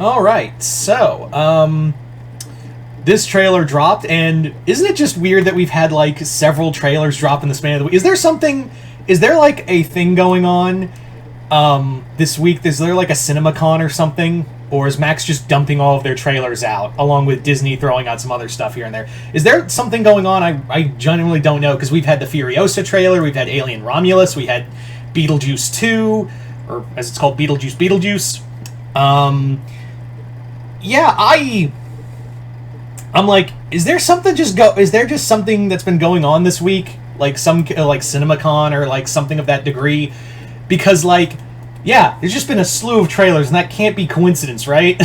All right, so this trailer dropped, and isn't it just weird that we've had like several trailers drop in the span of the week? Is there something? Is there like a thing going on this week? Is there like a CinemaCon or something? Or is Max just dumping all of their trailers out, along with Disney throwing out some other stuff here and there? Is there something going on? I genuinely don't know, because we've had the Furiosa trailer, we've had Alien Romulus, we had Beetlejuice 2, or as it's called, Beetlejuice. Yeah, I'm like, is there just something that's been going on this week? Like some, like CinemaCon or like something of that degree? Because like, yeah, there's just been a slew of trailers, and that can't be coincidence, right?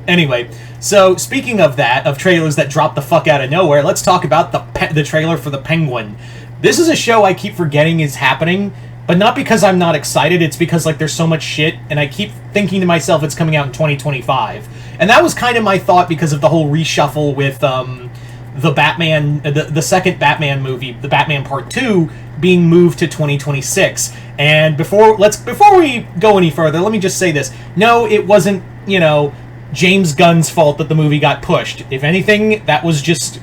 Anyway, so speaking of that, of trailers that drop the fuck out of nowhere, let's talk about the trailer for The Penguin. This is a show I keep forgetting is happening, but not because I'm not excited, it's because like there's so much shit, and I keep thinking to myself it's coming out in 2025. And that was kind of my thought because of the whole reshuffle with the Batman, the second Batman movie, the Batman Part 2, being moved to 2026. And before we go any further, let me just say this. No, it wasn't, James Gunn's fault that the movie got pushed. If anything, that was just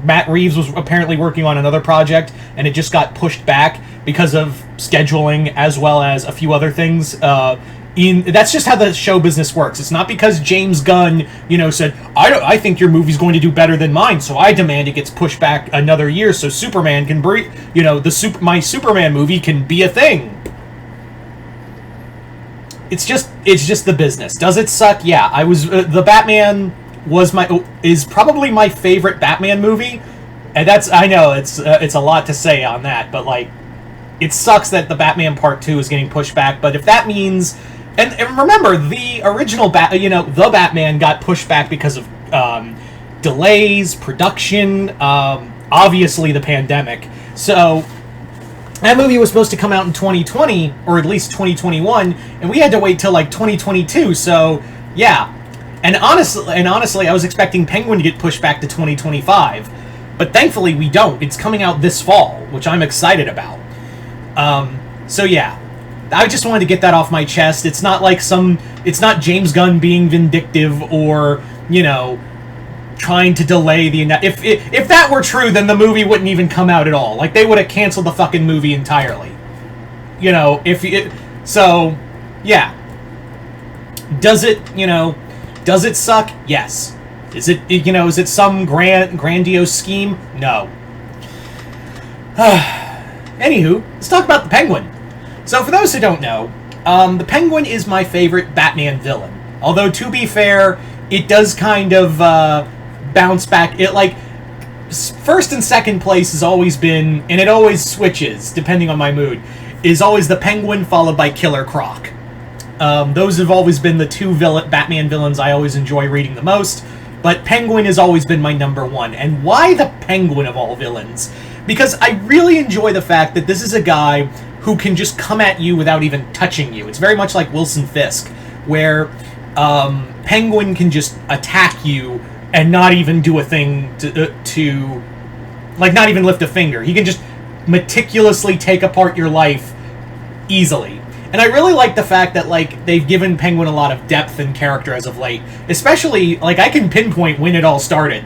Matt Reeves was apparently working on another project, and it just got pushed back because of scheduling as well as a few other things. That's just how the show business works. It's not because James Gunn, said, I think your movie's going to do better than mine, so I demand it gets pushed back another year so Superman can breathe. My Superman movie can be a thing. It's just the business. Does it suck? Yeah. The Batman is probably my favorite Batman movie, and I know it's a lot to say on that, but like, it sucks that the Batman Part 2 is getting pushed back. But if that means, and remember, the original the Batman got pushed back because of delays, production, obviously the pandemic. So that movie was supposed to come out in 2020, or at least 2021, and we had to wait till like 2022. So yeah, and honestly, I was expecting Penguin to get pushed back to 2025, but thankfully we don't. It's coming out this fall, which I'm excited about. So yeah, I just wanted to get that off my chest. It's not like it's not James Gunn being vindictive or, trying to delay if that were true, then the movie wouldn't even come out at all. Like, they would have canceled the fucking movie entirely. So, yeah. Does it suck? Yes. Is it some grandiose scheme? No. Anywho, let's talk about the Penguin. So, for those who don't know, the Penguin is my favorite Batman villain. Although, to be fair, it does kind of bounce back. It, like, first and second place has always been, and it always switches, depending on my mood, is always the Penguin followed by Killer Croc. Those have always been the two Batman villains I always enjoy reading the most, but Penguin has always been my number one. And why the Penguin of all villains? Because I really enjoy the fact that this is a guy who can just come at you without even touching you. It's very much like Wilson Fisk, where Penguin can just attack you and not even do a thing to like, not even lift a finger. He can just meticulously take apart your life easily. And I really like the fact that, like, they've given Penguin a lot of depth and character as of late. Especially, like, I can pinpoint when it all started.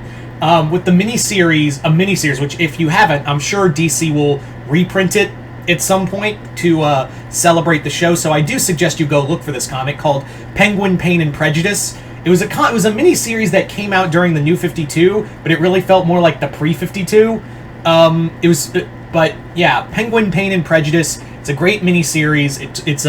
With the miniseries, which if you haven't, I'm sure DC will reprint it at some point to celebrate the show. So I do suggest you go look for this comic called Penguin, Pain, and Prejudice. It was a miniseries that came out during the New 52, but it really felt more like the pre-52. But yeah, Penguin, Pain, and Prejudice. It's a great miniseries. It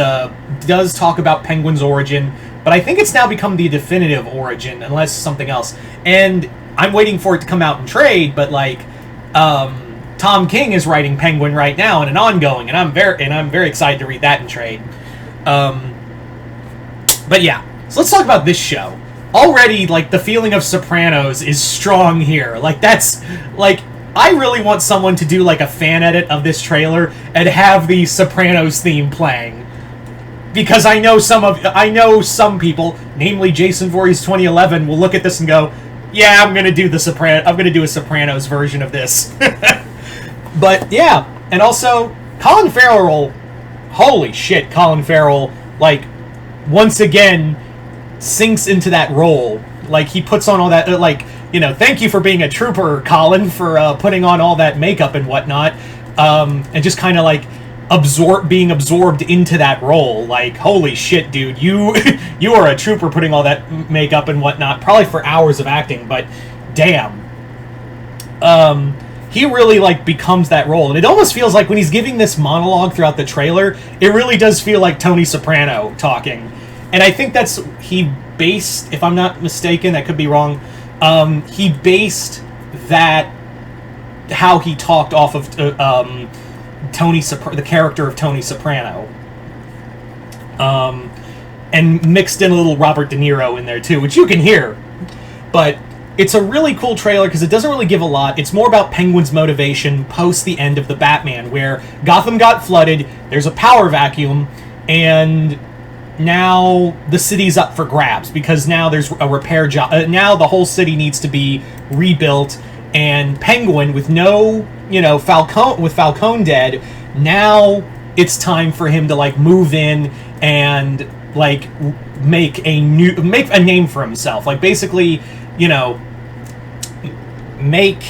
does talk about Penguin's origin, but I think it's now become the definitive origin, unless something else. And I'm waiting for it to come out in trade, but like, Tom King is writing Penguin right now in an ongoing, and I'm very excited to read that in trade. But yeah, so let's talk about this show. Already, like, the feeling of Sopranos is strong here. Like, that's, like, I really want someone to do, like, a fan edit of this trailer and have the Sopranos theme playing. Because I know some people, namely Jason Voorhees 2011, will look at this and go, yeah, I'm gonna do a Sopranos version of this. But, yeah, and also, Colin Farrell, holy shit, Colin Farrell, like, once again, sinks into that role. Like, he puts on all that, thank you for being a trooper, Colin, for putting on all that makeup and whatnot, and just kind of, like, being absorbed into that role. Like, holy shit, dude, you are a trooper putting all that makeup and whatnot, probably for hours of acting, but damn. He really, like, becomes that role, and it almost feels like when he's giving this monologue throughout the trailer, it really does feel like Tony Soprano talking. And I think he based, if I'm not mistaken, I could be wrong, he based that, how he talked off of the character of Tony Soprano. And mixed in a little Robert De Niro in there too, which you can hear. But it's a really cool trailer because it doesn't really give a lot. It's more about Penguin's motivation post the end of the Batman, where Gotham got flooded, there's a power vacuum, and now the city's up for grabs because now there's a repair job. Now the whole city needs to be rebuilt, and Penguin, with Falcone dead, now it's time for him to, like, move in and, like, make a name for himself. Like, basically, make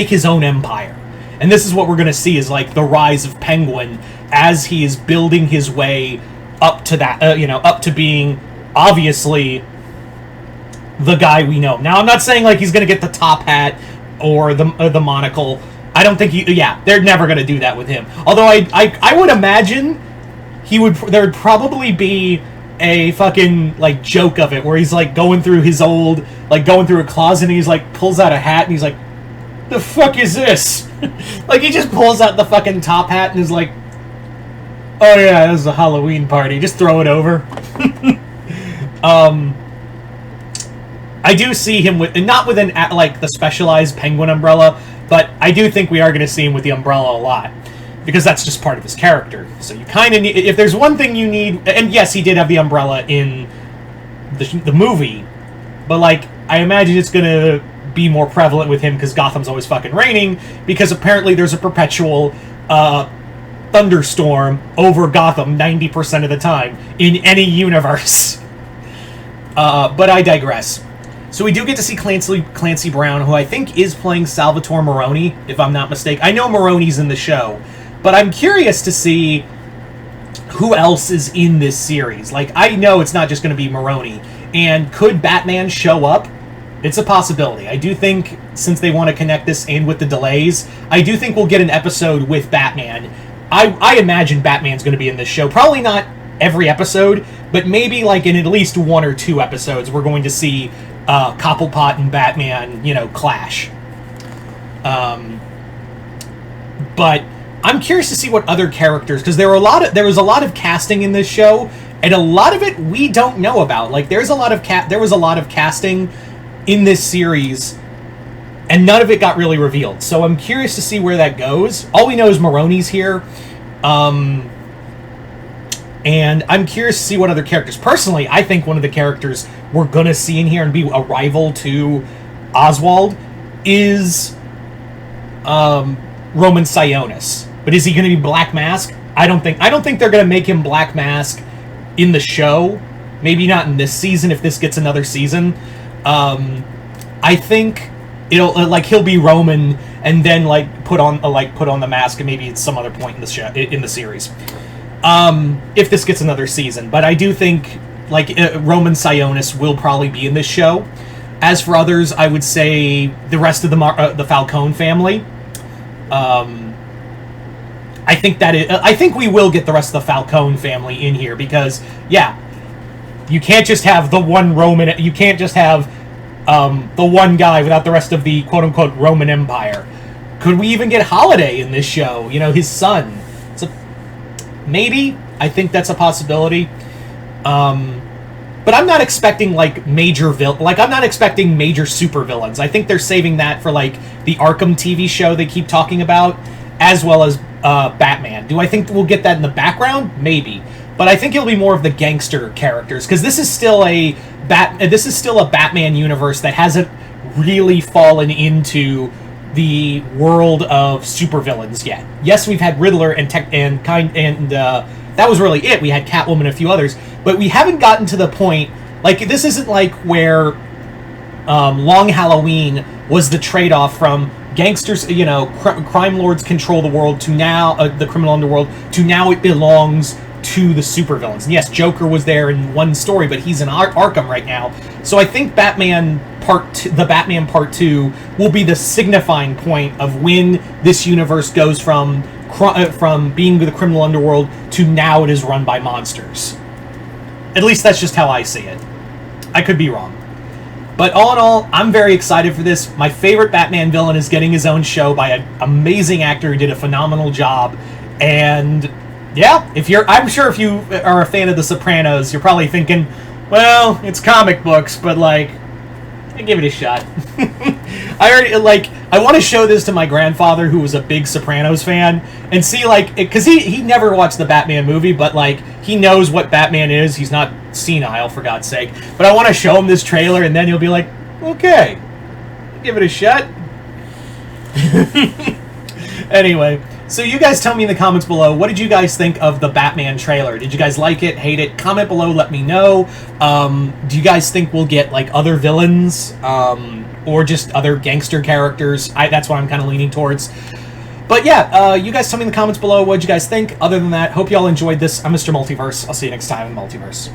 his own empire. And this is what we're going to see, is, like, the rise of Penguin as he is building his way up to that, up to being, obviously, the guy we know. Now, I'm not saying, like, he's going to get the top hat or the monocle. I don't think they're never going to do that with him. Although I would imagine there would probably be a fucking, like, joke of it where he's, like, going through a closet and he's, like, pulls out a hat and he's like, the fuck is this? Like, he just pulls out the fucking top hat and is like, oh yeah, this is a Halloween party, just throw it over. I do see him not with the specialized Penguin umbrella, but I do think we are going to see him with the umbrella a lot, because that's just part of his character. So you kind of need, if there's one thing you need, and yes, he did have the umbrella in the movie, but, like, I imagine it's going to be more prevalent with him because Gotham's always fucking raining, because apparently there's a perpetual thunderstorm over Gotham 90% of the time in any universe. But I digress. So we do get to see Clancy Brown, who I think is playing Salvatore Maroni, if I'm not mistaken. I know Maroni's in the show, but I'm curious to see who else is in this series. Like, I know it's not just going to be Maroni. And could Batman show up? It's a possibility. I do think, since they want to connect this in with the delays, I do think we'll get an episode with Batman. I imagine Batman's going to be in this show. Probably not every episode, but maybe, like, in at least 1 or 2 episodes, we're going to see Cobblepot and Batman, clash. But I'm curious to see what other characters, because there was a lot of casting in this show, and a lot of it we don't know about. Like, there was a lot of casting in this series, and none of it got really revealed. So I'm curious to see where that goes. All we know is Maroni's here. And I'm curious to see what other characters. Personally, I think one of the characters we're going to see in here and be a rival to Oswald is Roman Sionis. But is he going to be Black Mask? I don't think they're going to make him Black Mask in the show. Maybe not in this season, if this gets another season. I think he'll be Roman and then put on the mask, and maybe at some other point in the show, in the series. If this gets another season. But I do think Roman Sionis will probably be in this show. As for others, I would say the rest of the Falcone family. I think we will get the rest of the Falcone family in here, because you can't just have the one Roman. You can't just have the one guy without the rest of the quote-unquote Roman Empire. Could we even get Holiday in this show? His son. Maybe. I think that's a possibility. But I'm not expecting major I'm not expecting major supervillains. I think they're saving that for the Arkham TV show they keep talking about, as well as Batman. Do I think we'll get that in the background? Maybe. But I think it'll be more of the gangster characters, because this is still a Batman universe that hasn't really fallen into the world of supervillains yet. Yes, we've had Riddler and that was really it. We had Catwoman and a few others, but we haven't gotten to the point, like, this isn't like where Long Halloween was the trade-off from gangsters, you know, crime lords control the world to now, the criminal underworld, to now it belongs to the supervillains. And yes, Joker was there in one story, but he's in Arkham right now. So I think the Batman Part 2 will be the signifying point of when this universe goes from being the criminal underworld to now it is run by monsters. At least that's just how I see it. I could be wrong. But all in all, I'm very excited for this. My favorite Batman villain is getting his own show by an amazing actor who did a phenomenal job. And yeah, I'm sure if you are a fan of The Sopranos, you're probably thinking, well, it's comic books, but like, give it a shot. I want to show this to my grandfather, who was a big Sopranos fan, and see, like, because he never watched the Batman movie, but like, he knows what Batman is. He's not senile, for God's sake. But I want to show him this trailer, and then he'll be like, okay, give it a shot. Anyway, so you guys tell me in the comments below, what did you guys think of the Batman trailer? Did you guys like it, hate it? Comment below, let me know. Do you guys think we'll get, like, other villains? Or just other gangster characters? That's what I'm kind of leaning towards. But yeah, you guys tell me in the comments below what you guys think. Other than that, hope you all enjoyed this. I'm Mr. Multiverse. I'll see you next time in Multiverse.